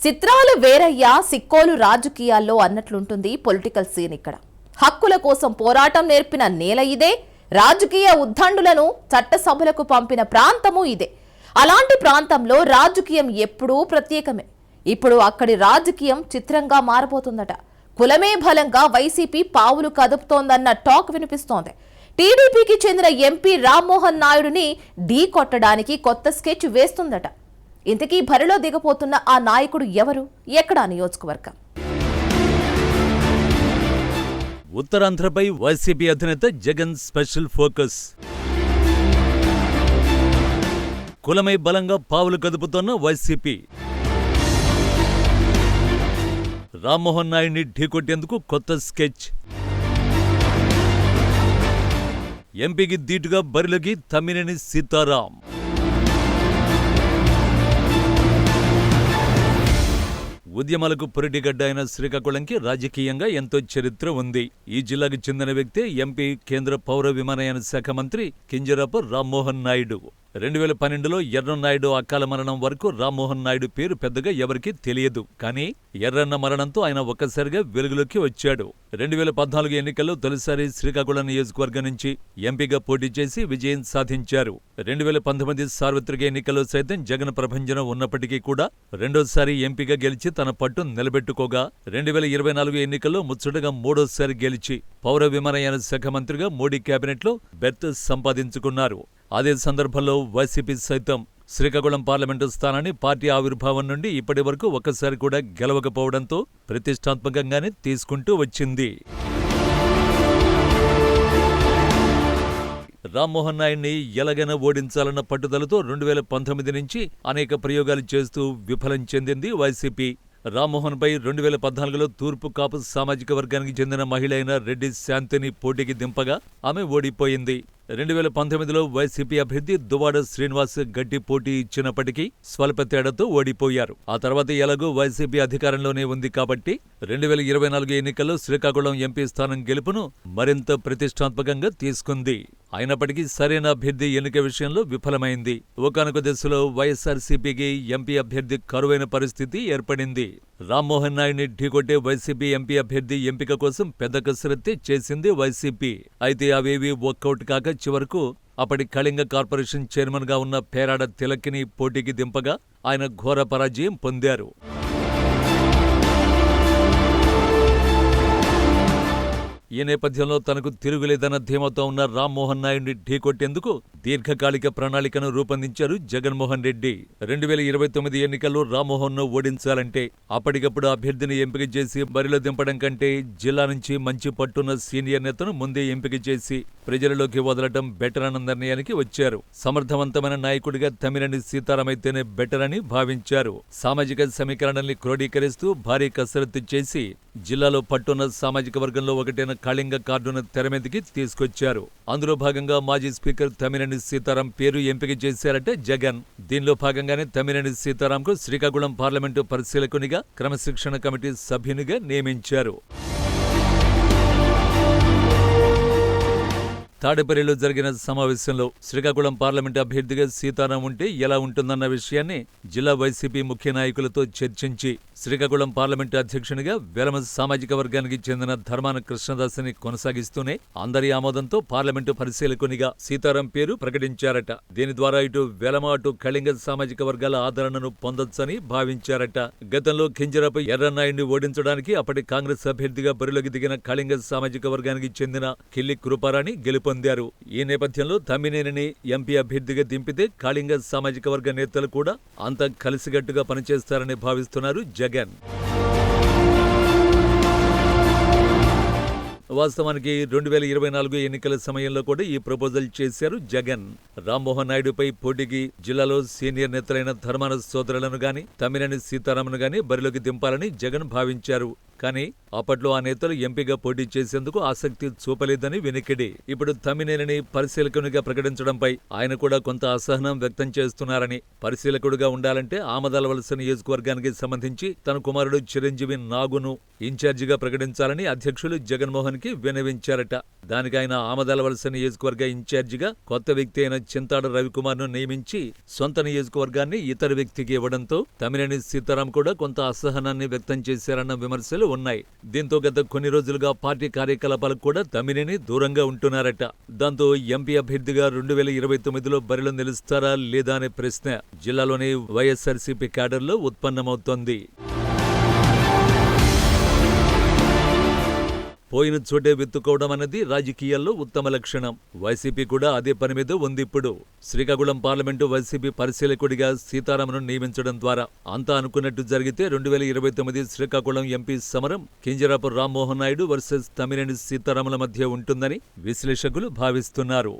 చిత్రాలు వేరయ్యా సిక్కోలు రాజకీయాల్లో అన్నట్లుంటుంది political scene. ఇక్కడ హక్కుల కోసం పోరాటం నేర్పిన నేల ఇదే, రాజకీయ ఉద్దండులను చట్టసభలకు పంపిన ప్రాంతము ఇదే. అలాంటి ప్రాంతంలో రాజకీయం ఎప్పుడూ ప్రత్యేకమే. ఇప్పుడు అక్కడి రాజకీయం చిత్రంగా మారబోతుందట. కులమే బలంగా వైసీపీ పావులు కదుపుతోందన్న టాక్ వినిపిస్తోంది. టీడీపీకి చెందిన ఎంపీ రామ్మోహన్ నాయుడుని ఢీ కొట్టడానికి కొత్త స్కెచ్ వేస్తుందట. ఇంతకీ బరిలో దిగపోతున్న ఆ నాయకుడు ఎవరు, ఎక్కడా నియోజకవర్గం? ఉత్తరాంధ్రపై వైసీపీ అధినేత జగన్ స్పెషల్ ఫోకస్. కులమై బలంగా పావులు కదుపుతోన్న వైసీపీ రామ్మోహన్ నాయుడిని ఢీకొట్టేందుకు కొత్త స్కెచ్. ఎంపీకి ధీటుగా బరిలోకి తమ్మినేని సీతారాం. ఉద్యమాలకు పురిటిగడ్డ అయిన శ్రీకాకుళంకి రాజకీయంగా ఎంతో చరిత్ర ఉంది. ఈ జిల్లాకు చెందిన వ్యక్తే ఎంపీ, కేంద్ర పౌర విమానయాన శాఖ మంత్రి కింజరాపు రామ్మోహన్ నాయుడు. 2012లో ఎర్రన్నాయుడు అకాల మరణం వరకు రామ్మోహన్ నాయుడు పేరు పెద్దగా ఎవరికీ తెలియదు. కానీ ఎర్రన్న మరణంతో ఆయన ఒక్కసారిగా వెలుగులోకి వచ్చాడు. 2014 ఎన్నికల్లో తొలిసారి శ్రీకాకుళం నియోజకవర్గం నుంచి ఎంపీగా పోటీ చేసి విజయం సాధించారు. 2019 సార్వత్రిక ఎన్నికల్లో సైతం జగన్ ప్రభంజనం ఉన్నప్పటికీ కూడా రెండోసారి ఎంపీగా గెలిచి తన పట్టు నిలబెట్టుకోగా 2024 ఎన్నికల్లో ముచ్చటగా మూడోసారి గెలిచి పౌర విమానయాన శాఖ మంత్రిగా మోడీ కేబినెట్లో బెర్త్ సంపాదించుకున్నారు. అదే సందర్భంలో వైసీపీ సైతం శ్రీకాకుళం పార్లమెంటు స్థానాన్ని పార్టీ ఆవిర్భావం నుండి ఇప్పటి వరకు ఒక్కసారి కూడా గెలవకపోవడంతో ప్రతిష్టాత్మకంగానే తీసుకుంటూ వచ్చింది. రామ్మోహన్ నాయుడిని ఎలాగైనా ఓడించాలన్న పట్టుదలతో 2019 నుంచి అనేక ప్రయోగాలు చేస్తూ విఫలం చెందింది వైసీపీ. రామ్మోహన్పై 2014లో తూర్పు కాపు సామాజిక వర్గానికి చెందిన మహిళ అయిన రెడ్డి శాంతిని పోటీకి దింపగా ఆమె ఓడిపోయింది. 2019లో వైసీపీ అభ్యర్థి దువ్వాడ శ్రీనివాస్ గట్టి పోటీ ఇచ్చినప్పటికీ స్వల్ప తేడాతో ఓడిపోయారు. ఆ తర్వాత ఎలాగూ వైసీపీ అధికారంలోనే ఉంది కాబట్టి 2024 ఎన్నికల్లో శ్రీకాకుళం ఎంపీ స్థానం గెలుపును మరింత ప్రతిష్టాత్మకంగా తీసుకుంది. అయినప్పటికీ సరైన అభ్యర్థి ఎన్నిక విషయంలో విఫలమైంది. ఒకానొక దశలో వైఎస్ఆర్సీపీకి ఎంపీ అభ్యర్థి కరువైన పరిస్థితి ఏర్పడింది. రామ్మోహన్ నాయుడిని ఢీకొట్టే వైసీపీ ఎంపీ అభ్యర్థి ఎంపిక కోసం పెద్ద కసరత్తే చేసింది వైసీపీ. అయితే అవేవీ వర్కౌట్ కాక చివరకు అప్పటి కళింగ కార్పొరేషన్ చైర్మన్ గా ఉన్న పేరాడ తిలక్కిని పోటీకి దింపగా ఆయన ఘోర పరాజయం పొందారు. ఈ నేపథ్యంలో తనకు తిరుగులేదన్న ధీమాతో ఉన్న రామ్మోహన్ నాయుడిని ఢీకొట్టేందుకు దీర్ఘకాలిక ప్రణాళికను రూపొందించారు జగన్మోహన్ రెడ్డి. 2029 ఎన్నికల్లో రామ్మోహన్ను ఓడించాలంటే అప్పటికప్పుడు అభ్యర్థిని ఎంపిక చేసి బరిలో దింపడం కంటే జిల్లా నుంచి మంచి పట్టున్న సీనియర్ నేతను ముందే ఎంపిక చేసి ప్రజలలోకి వదలటం బెటర్ అన్న నిర్ణయానికి వచ్చారు. సమర్థవంతమైన నాయకుడిగా తమ్మినేని సీతారాం అయితేనే బెటర్ అని భావించారు. సామాజిక సమీకరణల్ని క్రోడీకరిస్తూ భారీ కసరత్తు చేసి జిల్లాలో పట్టున్న సామాజిక వర్గంలో ఒకటైన కళింగ కార్డును తెరమీదికి తీసుకొచ్చారు. అందులో భాగంగా మాజీ స్పీకర్ తమ్మినేని సీతారాం పేరు ఎంపిక చేశారట జగన్. దీనిలో భాగంగానే తమ్మినేని సీతారాంకు శ్రీకాకుళం పార్లమెంటు పరిశీలకునిగా, క్రమశిక్షణ కమిటీ సభ్యునిగా నియమించారు. తాడేపల్లిలో జరిగిన సమావేశంలో శ్రీకాకుళం పార్లమెంటు అభ్యర్థిగా సీతారాం ఉంటే ఎలా ఉంటుందన్న విషయాన్ని జిల్లా వైసీపీ ముఖ్య నాయకులతో చర్చించి శ్రీకాకుళం పార్లమెంటు అధ్యక్షునిగా వెలమ సామాజిక వర్గానికి చెందిన ధర్మాన కృష్ణదాస్ని కొనసాగిస్తూనే అందరి ఆమోదంతో పార్లమెంటు పరిశీలకునిగా సీతారాం పేరు ప్రకటించారట. దీని ద్వారా ఇటు వెలమ అటు కళింగ సామాజిక వర్గాల ఆదరణను పొందొచ్చని భావించారట. గతంలో కింజరాపు ఎర్రన్నాయుడిని ఓడించడానికి అప్పటి కాంగ్రెస్ అభ్యర్థిగా బరిలోకి దిగిన కళింగ సామాజిక వర్గానికి చెందిన కిల్లి కృపారాణి గెలుపొందారు. ఈ నేపథ్యంలో తమ్మినేనిని ఎంపీ అభ్యర్థిగా దింపితే కళింగ సామాజిక వర్గ నేతలు కూడా అంతా కలిసిగట్టుగా పనిచేస్తారని భావిస్తున్నారు జగన్. వాస్తవానికి 2024 ఎన్నికల సమయంలో కూడా ఈ ప్రపోజల్ చేశారు జగన్. రామ్మోహన్ నాయుడుపై పోటీకి జిల్లాలో సీనియర్ నేతలైన ధర్మాన సోదరులను గాని తమ్మినేని సీతారాంను గాని బరిలోకి దింపాలని జగన్ భావించారు. కానీ అప్పట్లో ఆ నేతలు ఎంపీగా పోటీ చేసేందుకు ఆసక్తి చూపలేదని వెనుకిడి. ఇప్పుడు తమ్మినేనిని పరిశీలకునిగా ప్రకటించడంపై ఆయన కూడా కొంత అసహనం వ్యక్తం చేస్తున్నారని, పరిశీలకుడిగా ఉండాలంటే ఆమదాలవలస నియోజకవర్గానికి సంబంధించి తన కుమారుడు చిరంజీవి నాగును ఇన్ఛార్జిగా ప్రకటించాలని అధ్యక్షులు జగన్మోహన్ కి విన్నవించారట. దానికి ఆయన ఆమదాలవలస నియోజకవర్గ ఇన్ఛార్జిగా కొత్త వ్యక్తి అయిన చింతాడ రవికుమార్ ను నియమించి సొంత నియోజకవర్గాన్ని ఇతర వ్యక్తికి ఇవ్వడంతో తమ్మినేని సీతారాం కూడా కొంత అసహనాన్ని వ్యక్తం చేశారన్న విమర్శలు ఉన్నాయి. దీంతో గత కొన్ని రోజులుగా పార్టీ కార్యకలాపాలకు కూడా తమ్మినేని దూరంగా ఉంటున్నారట. దాంతో ఎంపీ అభ్యర్థిగా 2029లో బరిలో నిలుస్తారా లేదా అనే ప్రశ్న జిల్లాలోని వైఎస్ఆర్సీపీ క్యాడర్లో ఉత్పన్నమవుతోంది. పోయిన చోటే వెతుక్కోవడం అన్నది రాజకీయాల్లో ఉత్తమ లక్షణం. వైసీపీ కూడా అదే పని మీద ఉంది. ఇప్పుడు శ్రీకాకుళం పార్లమెంటు వైసీపీ పరిశీలకుడిగా సీతారాంను నియమించడం ద్వారా అంతా అనుకున్నట్టు జరిగితే 2029 శ్రీకాకుళం ఎంపీ సమరం కింజరాపు రామ్మోహన్ నాయుడు వర్సెస్ తమ్మినేని సీతారాముల మధ్య ఉంటుందని విశ్లేషకులు భావిస్తున్నారు.